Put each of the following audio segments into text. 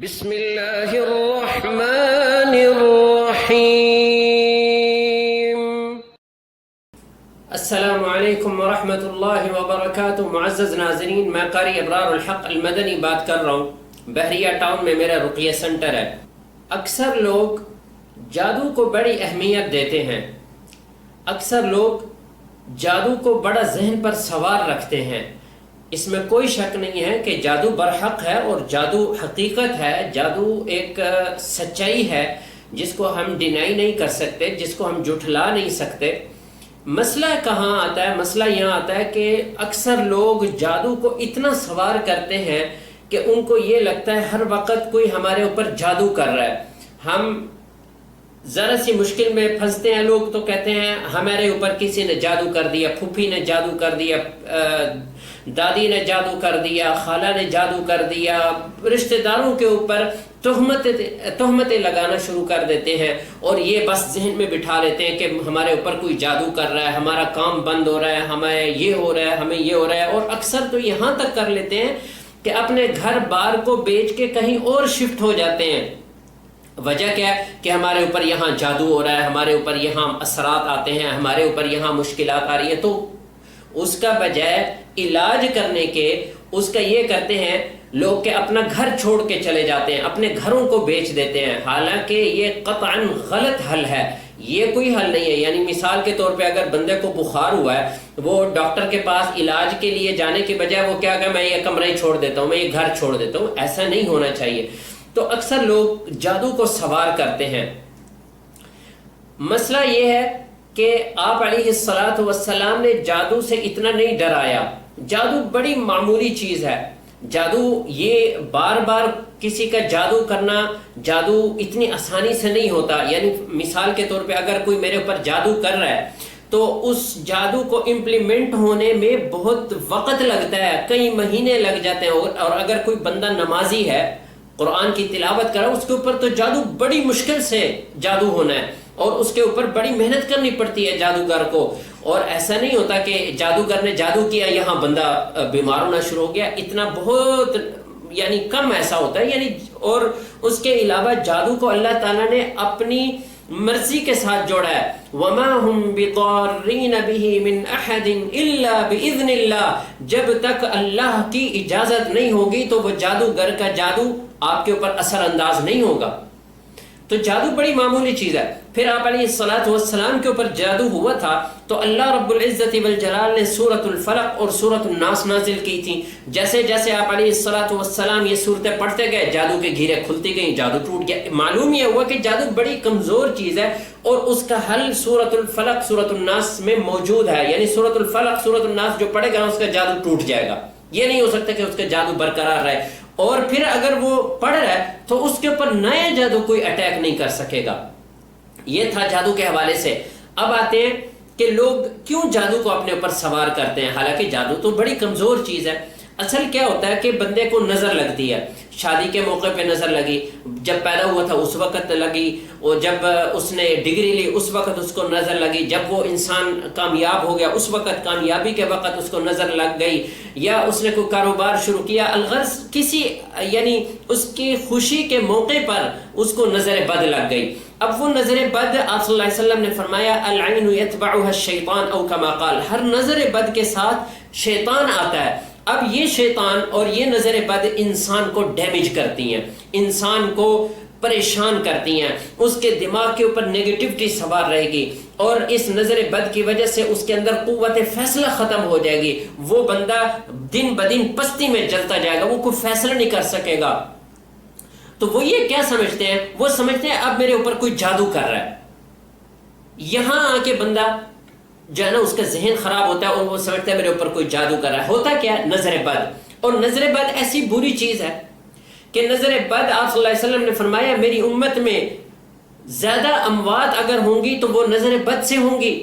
بسم اللہ الرحمن الرحیم۔ السلام علیکم ورحمۃ اللہ وبرکاتہ۔ معزز ناظرین، میں قاری ابرار الحق المدنی بات کر رہا ہوں۔ بحریہ ٹاؤن میں میرا رقیہ سنٹر ہے۔ اکثر لوگ جادو کو بڑی اہمیت دیتے ہیں، اکثر لوگ جادو کو بڑا ذہن پر سوار رکھتے ہیں۔ اس میں کوئی شک نہیں ہے کہ جادو برحق ہے اور جادو حقیقت ہے، جادو ایک سچائی ہے جس کو ہم ڈینائی نہیں کر سکتے، جس کو ہم جھٹلا نہیں سکتے۔ مسئلہ کہاں آتا ہے؟ مسئلہ یہاں آتا ہے کہ اکثر لوگ جادو کو اتنا سوار کرتے ہیں کہ ان کو یہ لگتا ہے ہر وقت کوئی ہمارے اوپر جادو کر رہا ہے۔ ہم ذرا سی مشکل میں پھنستے ہیں، لوگ تو کہتے ہیں ہمارے اوپر کسی نے جادو کر دیا، پھوپھی نے جادو کر دیا، دادی نے جادو کر دیا، خالہ نے جادو کر دیا، رشتہ داروں کے اوپر تہمتیں لگانا شروع کر دیتے ہیں اور یہ بس ذہن میں بٹھا لیتے ہیں کہ ہمارے اوپر کوئی جادو کر رہا ہے، ہمارا کام بند ہو رہا ہے، ہمیں یہ ہو رہا ہے، ہمیں یہ ہو رہا ہے۔ اور اکثر تو یہاں تک کر لیتے ہیں کہ اپنے گھر بار کو بیچ کے کہیں اور شفٹ ہو جاتے ہیں۔ وجہ کیا ہے کہ ہمارے اوپر یہاں جادو ہو رہا ہے، ہمارے اوپر یہاں اثرات آتے ہیں، ہمارے اوپر یہاں مشکلات آ رہی ہے۔ تو اس کا بجائے علاج کرنے کے اس کا یہ کرتے ہیں لوگ کہ اپنا گھر چھوڑ کے چلے جاتے ہیں، اپنے گھروں کو بیچ دیتے ہیں، حالانکہ یہ قطعاً غلط حل ہے، یہ کوئی حل نہیں ہے۔ یعنی مثال کے طور پہ اگر بندے کو بخار ہوا ہے، وہ ڈاکٹر کے پاس علاج کے لیے جانے کے بجائے وہ کیا کہ میں یہ کمرہ ہی چھوڑ دیتا ہوں، میں یہ گھر چھوڑ دیتا ہوں، ایسا نہیں ہونا چاہیے۔ تو اکثر لوگ جادو کو سوار کرتے ہیں۔ مسئلہ یہ ہے کہ آپ علیہ الصلاۃ والسلام نے جادو سے اتنا نہیں ڈرایا۔ جادو بڑی معمولی چیز ہے، جادو یہ بار بار کسی کا جادو کرنا، جادو اتنی آسانی سے نہیں ہوتا۔ یعنی مثال کے طور پہ اگر کوئی میرے اوپر جادو کر رہا ہے تو اس جادو کو امپلیمنٹ ہونے میں بہت وقت لگتا ہے، کئی مہینے لگ جاتے ہیں۔ اور اگر کوئی بندہ نمازی ہے، قرآن کی تلاوت کرا، اس کے اوپر تو جادو بڑی مشکل سے جادو ہونا ہے اور اس کے اوپر بڑی محنت کرنی پڑتی ہے جادوگر کو۔ اور ایسا نہیں ہوتا کہ جادوگر نے جادو کیا یہاں بندہ بیمار ہونا شروع ہو گیا، اتنا بہت یعنی کم ایسا ہوتا ہے۔ یعنی اور اس کے علاوہ جادو کو اللہ تعالیٰ نے اپنی مرضی کے ساتھ جوڑا ہے۔ وَمَا هُمْ بِضَارِّينَ بِهِ مِنْ أَحَدٍ إِلَّا بِإِذْنِ اللَّهِ، جب تک اللہ کی اجازت نہیں ہوگی تو وہ جادوگر کا جادو آپ کے اوپر اثر انداز نہیں ہوگا۔ تو جادو بڑی معمولی چیز ہے۔ پھر آپ علیہ الصلاۃ والسلام کے اوپر جادو ہوا تھا تو اللہ رب العزت والجلال نے سورۃ الفلق اور سورۃ الناس نازل کی تھی۔ جیسے جیسے آپ علیہ الصلاۃ والسلام یہ صورتیں پڑھتے گئے، جادو کے گھیرے کھلتی گئیں، جادو ٹوٹ گیا۔ معلوم یہ ہوا کہ جادو بڑی کمزور چیز ہے اور اس کا حل سورۃ الفلق سورۃ الناس میں موجود ہے۔ یعنی سورۃ الفلق سورۃ الناس جو پڑھے گا اس کا جادو ٹوٹ جائے گا، یہ نہیں ہو سکتا کہ اس کا جادو برقرار رہے۔ اور پھر اگر وہ پڑھ رہا ہے تو اس کے اوپر نیا جادو کوئی اٹیک نہیں کر سکے گا۔ یہ تھا جادو کے حوالے سے۔ اب آتے ہیں کہ لوگ کیوں جادو کو اپنے اوپر سوار کرتے ہیں، حالانکہ جادو تو بڑی کمزور چیز ہے۔ اصل کیا ہوتا ہے کہ بندے کو نظر لگتی ہے، شادی کے موقع پہ نظر لگی، جب پیدا ہوا تھا اس وقت لگی، اور جب اس نے ڈگری لی اس وقت اس کو نظر لگی، جب وہ انسان کامیاب ہو گیا اس وقت کامیابی کے وقت اس کو نظر لگ گئی، یا اس نے کوئی کاروبار شروع کیا، الغرض کسی یعنی اس کی خوشی کے موقع پر اس کو نظر بد لگ گئی۔ اب وہ نظر بد آپ صلی اللہ علیہ وسلم نے فرمایا العین یتبعها الشیطان او کما قال، ہر نظر بد کے ساتھ شیطان آتا ہے۔ اب یہ شیطان اور یہ نظر بد انسان کو ڈیمیج کرتی ہیں، انسان کو پریشان کرتی ہیں، اس کے دماغ کے اوپر نیگیٹیوٹی سوار رہے گی اور اس نظر بد کی وجہ سے اس کے اندر قوت فیصلہ ختم ہو جائے گی۔ وہ بندہ دن بدن پستی میں جلتا جائے گا، وہ کوئی فیصلہ نہیں کر سکے گا۔ تو وہ یہ کیا سمجھتے ہیں؟ وہ سمجھتے ہیں اب میرے اوپر کوئی جادو کر رہا ہے۔ یہاں آ کے بندہ جو ہے نا اس کا ذہن خراب ہوتا ہے اور وہ سمجھتا ہے میرے اوپر کوئی جادو کر رہا ہے۔ ہوتا کیا ہے؟ نظر بد۔ اور نظر بد ایسی بری چیز ہے کہ نظر بد آپ صلی اللہ علیہ وسلم نے فرمایا میری امت میں زیادہ اموات اگر ہوں گی تو وہ نظر بد سے ہوں گی۔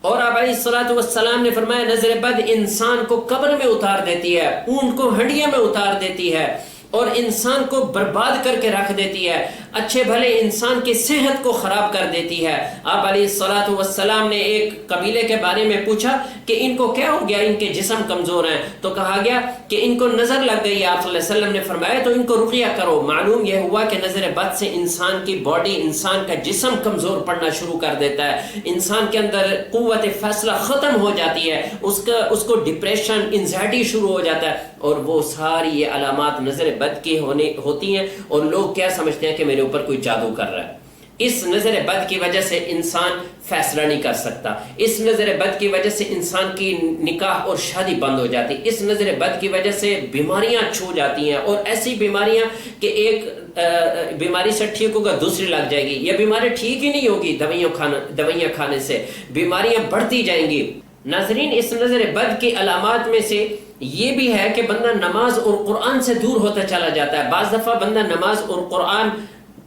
اور آپ علیہ الصلاۃ والسلام نے فرمایا نظر بد انسان کو قبر میں اتار دیتی ہے، اونٹ کو ہنڈیا میں اتار دیتی ہے اور انسان کو برباد کر کے رکھ دیتی ہے۔ اچھے بھلے انسان کی صحت کو خراب کر دیتی ہے۔ آپ علیہ الصلوۃ والسلام نے ایک قبیلے کے بارے میں پوچھا کہ ان کو کیا ہو گیا، ان کے جسم کمزور ہیں، تو کہا گیا کہ ان کو نظر لگ گئی ہے۔ آپ صلی اللہ علیہ وسلم نے فرمایا تو ان کو رقیہ کرو۔ معلوم یہ ہوا کہ نظر بد سے انسان کی باڈی، انسان کا جسم کمزور پڑنا شروع کر دیتا ہے، انسان کے اندر قوت فیصلہ ختم ہو جاتی ہے، اس کو ڈپریشن، انزائٹی شروع ہو جاتا ہے، اور وہ ساری یہ علامات نظر بد کی ہوتی ہیں، اور لوگ کیا سمجھتے ہیں کہ میرے اوپر کوئی جادو کر رہا ہے۔ اس نظر بد کی وجہ سے انسان فیصلہ نہیں کر سکتا، اس نظر بد کی وجہ سے انسان کی نکاح اور شادی بند ہو جاتی، اس نظر بد کی وجہ سے بیماریاں چھو جاتی ہیں، اور ایسی بیماریاں کہ ایک بیماری سے ٹھیک ہوگا دوسری لگ جائے گی، یہ بیماری ٹھیک ہی نہیں ہوگی دوائیاں کھانے سے، بیماریاں بڑھتی جائیں گی۔ ناظرین، اس نظر بد کی علامات میں سے یہ بھی ہے کہ بندہ نماز اور قرآن سے دور ہوتا چلا جاتا ہے۔ بعض دفعہ بندہ نماز اور قرآن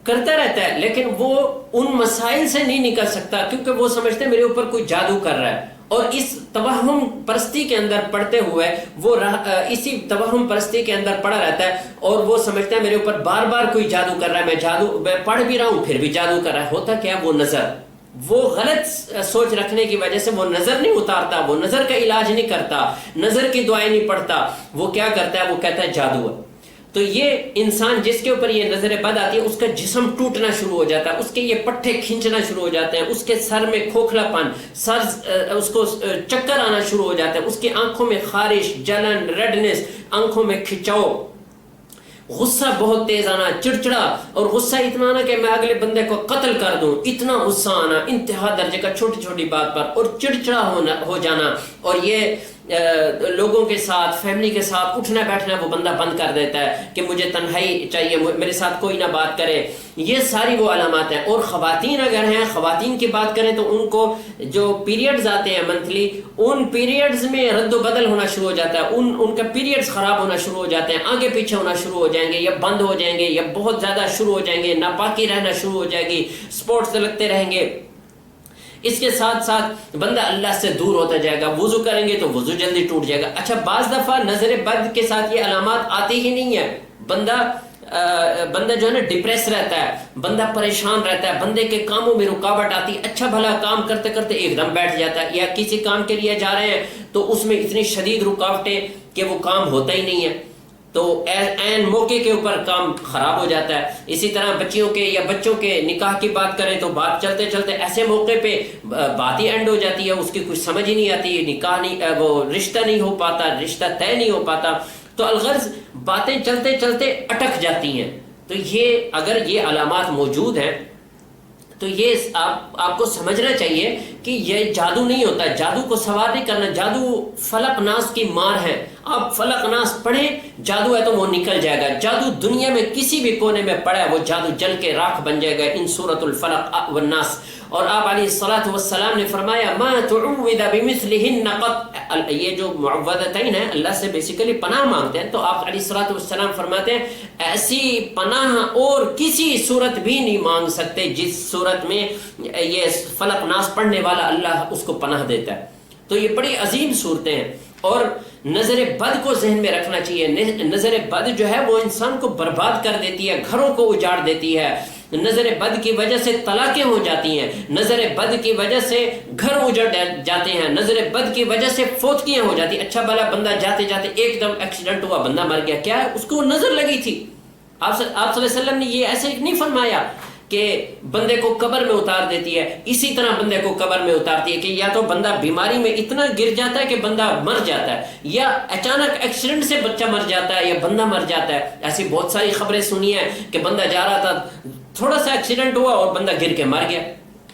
کرتا رہتا ہے لیکن وہ ان مسائل سے نہیں نکل سکتا، کیونکہ وہ سمجھتے ہیں میرے اوپر کوئی جادو کر رہا ہے، اور اس توہم پرستی کے اندر پڑھتے ہوئے وہ اسی توہم پرستی کے اندر پڑا رہتا ہے، اور وہ سمجھتا ہے میرے اوپر بار بار کوئی جادو کر رہا ہے، میں پڑھ بھی رہا ہوں پھر بھی جادو کر رہا ہے۔ ہوتا کیا، وہ غلط سوچ رکھنے کی وجہ سے وہ نظر نہیں اتارتا، وہ نظر کا علاج نہیں کرتا، نظر کی دعائیں نہیں پڑھتا، وہ کیا کرتا ہے، وہ کہتا ہے جادو ہے۔ تو یہ انسان جس کے اوپر یہ نظر بد آتی ہے اس کا جسم ٹوٹنا شروع ہو جاتا ہے، اس کے یہ پٹھے کھینچنا شروع ہو جاتے ہیں، اس کے سر میں کھوکھلا پن، اس کو چکر آنا شروع ہو جاتا ہے، اس کی آنکھوں میں خارش، جلن، ریڈنس، آنکھوں میں کھچاؤ، غصہ بہت تیز آنا، چڑچڑا، اور غصہ اتنا آنا کہ میں اگلے بندے کو قتل کر دوں، اتنا غصہ آنا انتہا درجے کا چھوٹی چھوٹی بات پر، اور چڑچڑا ہو جانا، اور یہ لوگوں کے ساتھ، فیملی کے ساتھ اٹھنا بیٹھنا وہ بندہ بند کر دیتا ہے کہ مجھے تنہائی چاہیے، میرے ساتھ کوئی نہ بات کرے۔ یہ ساری وہ علامات ہیں۔ اور خواتین اگر ہیں، خواتین کی بات کریں تو ان کو جو پیریڈز آتے ہیں منتھلی، ان پیریڈز میں رد و بدل ہونا شروع ہو جاتا ہے، ان کا پیریڈز خراب ہونا شروع ہو جاتے ہیں، آگے پیچھے ہونا شروع ہو جائیں گے، یا بند ہو جائیں گے، یا بہت زیادہ شروع ہو جائیں گے، ناپاکی رہنا شروع ہو جائے گی، سپورٹس لگتے رہیں گے۔ اس کے ساتھ ساتھ بندہ اللہ سے دور ہوتا جائے گا، وضو کریں گے تو وضو جلدی ٹوٹ جائے گا۔ اچھا، بعض دفعہ نظر بد کے ساتھ یہ علامات آتی ہی نہیں ہے، بندہ جو ہے نا ڈپریس رہتا ہے، بندہ پریشان رہتا ہے، بندے کے کاموں میں رکاوٹ آتی ہے، اچھا بھلا کام کرتے کرتے ایک دم بیٹھ جاتا ہے، یا کسی کام کے لیے جا رہے ہیں تو اس میں اتنی شدید رکاوٹیں کہ وہ کام ہوتا ہی نہیں ہے، تو عین موقع کے اوپر کام خراب ہو جاتا ہے۔ اسی طرح بچیوں کے یا بچوں کے نکاح کی بات کریں تو بات چلتے چلتے ایسے موقع پہ بات ہی اینڈ ہو جاتی ہے، اس کی کچھ سمجھ ہی نہیں آتی، نکاح نہیں، وہ رشتہ نہیں ہو پاتا، رشتہ طے نہیں ہو پاتا، تو الغرض باتیں چلتے چلتے اٹک جاتی ہیں۔ تو یہ اگر یہ علامات موجود ہیں تو یہ آپ کو سمجھنا چاہیے کہ یہ جادو نہیں ہوتا، جادو کو سوار نہیں کرنا، جادو فلق ناس کی مار ہے۔ آپ فلق ناس پڑھیں، جادو ہے تو وہ نکل جائے گا، جادو دنیا میں کسی بھی کونے میں پڑا ہے وہ جادو جل کے راکھ بن جائے گا، ان سورۃ الفلق والناس۔ اور آپ علیہ الصلوۃ والسلام نے فرمایا ما تعوذ بمثلہن قط، یہ جو معوذتین ہیں اللہ سے بیسیکلی پناہ مانگتے ہیں، تو آپ علیہ الصلوۃ والسلام فرماتے ہیں ایسی پناہ اور کسی صورت بھی نہیں مانگ سکتے جس صورت میں یہ فلق ناس پڑھنے والا اللہ اس کو پناہ دیتا ہے۔ تو یہ بڑی عظیم صورتیں ہیں، اور نظر بد کو ذہن میں رکھنا چاہیے۔ نظر بد جو ہے وہ انسان کو برباد کر دیتی ہے، گھروں کو اجاڑ دیتی ہے، نظر بد کی وجہ سے طلاقیں ہو جاتی ہیں، نظر بد کی وجہ سے گھر اجڑ جاتے ہیں، نظر بد کی وجہ سے فوتگیاں ہو جاتی ہیں۔ اچھا بھلا بندہ جاتے جاتے ایک دم ایکسیڈنٹ ہوا، بندہ مر گیا، کیا ہے؟ اس کو نظر لگی تھی۔ آپ صلی اللہ علیہ وسلم نے یہ ایسے نہیں فرمایا کہ بندے کو قبر میں اتار دیتی ہے، اسی طرح بندے کو قبر میں اتارتی ہے کہ یا تو بندہ بیماری میں اتنا گر جاتا ہے کہ بندہ مر جاتا ہے، یا اچانک ایکسیڈنٹ سے بچہ مر جاتا ہے یا بندہ مر جاتا ہے۔ ایسی بہت ساری خبریں سنی ہیں کہ بندہ جا رہا تھا، تھوڑا سا ایکسیڈنٹ ہوا اور بندہ گر کے مر گیا۔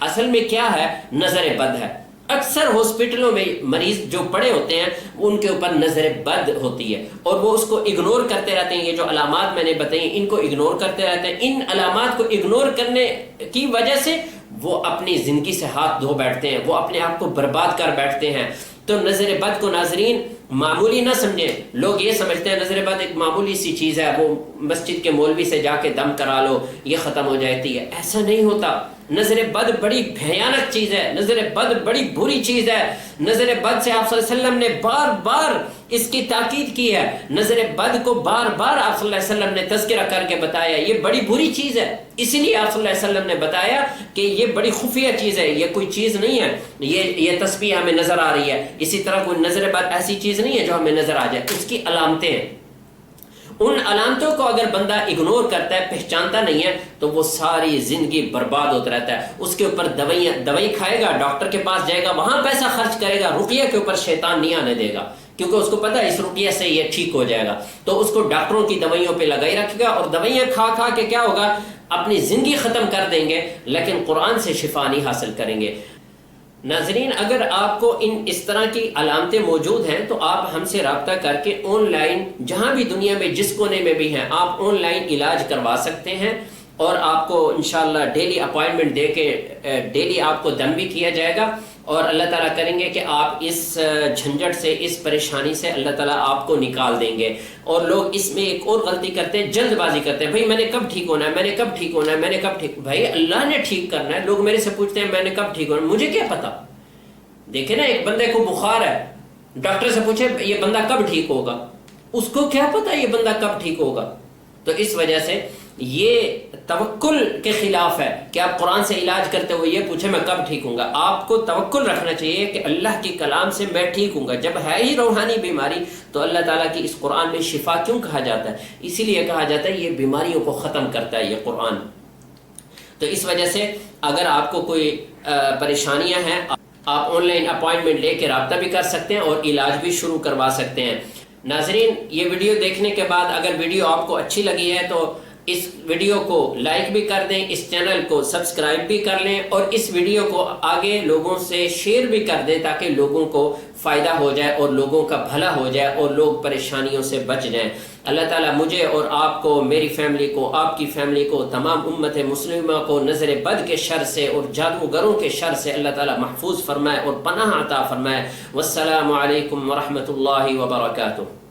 اصل میں کیا ہے؟ نظر بد ہے۔ اکثر ہاسپٹلوں میں مریض جو پڑے ہوتے ہیں ان کے اوپر نظر بد ہوتی ہے، اور وہ اس کو اگنور کرتے رہتے ہیں۔ یہ جو علامات میں نے بتائی ان کو اگنور کرتے رہتے ہیں، ان علامات کو اگنور کرنے کی وجہ سے وہ اپنی زندگی سے ہاتھ دھو بیٹھتے ہیں، وہ اپنے آپ کو برباد کر بیٹھتے ہیں۔ تو نظر بد کو ناظرین معمولی نہ سمجھیں۔ لوگ یہ سمجھتے ہیں نظر بد ایک معمولی سی چیز ہے، وہ مسجد کے مولوی سے جا کے دم کرا لو یہ ختم ہو جاتی ہے، ایسا نہیں ہوتا۔ نظر بد بڑی بھیانک چیز ہے، نظر بد بڑی بری چیز ہے، نظر بد سے آپ صلی اللہ علیہ وسلم نے بار بار اس کی تاکید کی ہے، نظر بد کو بار بار آپ صلی اللہ علیہ وسلم نے تذکرہ کر کے بتایا یہ بڑی بری چیز ہے، اسی لیے آپ صلی اللہ علیہ وسلم نے بتایا کہ یہ بڑی خفیہ چیز ہے، یہ کوئی چیز نہیں ہے، یہ تسبیح ہمیں نظر آ رہی ہے، اسی طرح کوئی نظر بد ایسی چیز نہیں ہے جو ہمیں نظر آ جائے، اس کی علامتیں ہیں، ان علامتوں کو اگر بندہ اگنور کرتا ہے، پہچانتا نہیں ہے، تو وہ ساری زندگی برباد ہوتا رہتا ہے، اس کے اوپر دوائی کھائے گا، ڈاکٹر کے پاس جائے گا، وہاں پیسہ خرچ کرے گا، رقیہ کے اوپر شیطان نہیں آنے دے گا، کیونکہ اس کو پتا ہے اس رقیہ سے یہ ٹھیک ہو جائے گا، تو اس کو ڈاکٹروں کی دوائیوں پہ لگائی رکھے گا، اور دوائیاں کھا کھا کے کیا ہوگا، اپنی زندگی ختم کر دیں گے، لیکن قرآن سے شفا نہیں حاصل کریں گے۔ ناظرین، اگر آپ کو اس طرح کی علامتیں موجود ہیں تو آپ ہم سے رابطہ کر کے آن لائن جہاں بھی دنیا میں جس کونے میں بھی ہیں آپ آن لائن علاج کروا سکتے ہیں، اور آپ کو انشاءاللہ ڈیلی اپائنٹمنٹ دے کے ڈیلی آپ کو دم بھی کیا جائے گا، اور اللہ تعالیٰ کریں گے کہ آپ اس جھنجھٹ سے، اس پریشانی سے اللہ تعالیٰ آپ کو نکال دیں گے۔ اور لوگ اس میں ایک اور غلطی کرتے ہیں، جلد بازی کرتے ہیں، بھائی میں نے کب ٹھیک ہونا ہے، میں نے کب ٹھیک ہونا ہے، میں نے کب ٹھیک، بھائی اللہ نے ٹھیک کرنا ہے۔ لوگ میرے سے پوچھتے ہیں میں نے کب ٹھیک ہونا ہے، مجھے کیا پتا؟ دیکھیں نا، ایک بندے کو بخار ہے، ڈاکٹر سے پوچھے یہ بندہ کب ٹھیک ہوگا، اس کو کیا پتا یہ بندہ کب ٹھیک ہوگا؟ تو اس وجہ سے یہ توکل کے خلاف ہے کہ آپ قرآن سے علاج کرتے ہوئے یہ پوچھیں میں کب ٹھیک ہوں گا۔ آپ کو توکل رکھنا چاہیے کہ اللہ کے کلام سے میں ٹھیک ہوں گا۔ جب ہے ہی روحانی بیماری تو اللہ تعالیٰ کی اس قرآن میں شفا کیوں کہا جاتا ہے؟ اسی لیے کہا جاتا ہے یہ بیماریوں کو ختم کرتا ہے یہ قرآن۔ تو اس وجہ سے اگر آپ کو کوئی پریشانیاں ہیں، آپ آن لائن اپائنٹمنٹ لے کے رابطہ بھی کر سکتے ہیں اور علاج بھی شروع کروا سکتے ہیں۔ ناظرین، یہ ویڈیو دیکھنے کے بعد اگر ویڈیو آپ کو اچھی لگی ہے تو اس ویڈیو کو لائک بھی کر دیں، اس چینل کو سبسکرائب بھی کر لیں، اور اس ویڈیو کو آگے لوگوں سے شیئر بھی کر دیں تاکہ لوگوں کو فائدہ ہو جائے اور لوگوں کا بھلا ہو جائے اور لوگ پریشانیوں سے بچ جائیں۔ اللہ تعالیٰ مجھے اور آپ کو، میری فیملی کو، آپ کی فیملی کو، تمام امت مسلمہ کو نظر بد کے شر سے اور جادوگروں کے شر سے اللہ تعالیٰ محفوظ فرمائے اور پناہ عطا فرمائے۔ والسلام علیکم ورحمۃ اللہ وبرکاتہ۔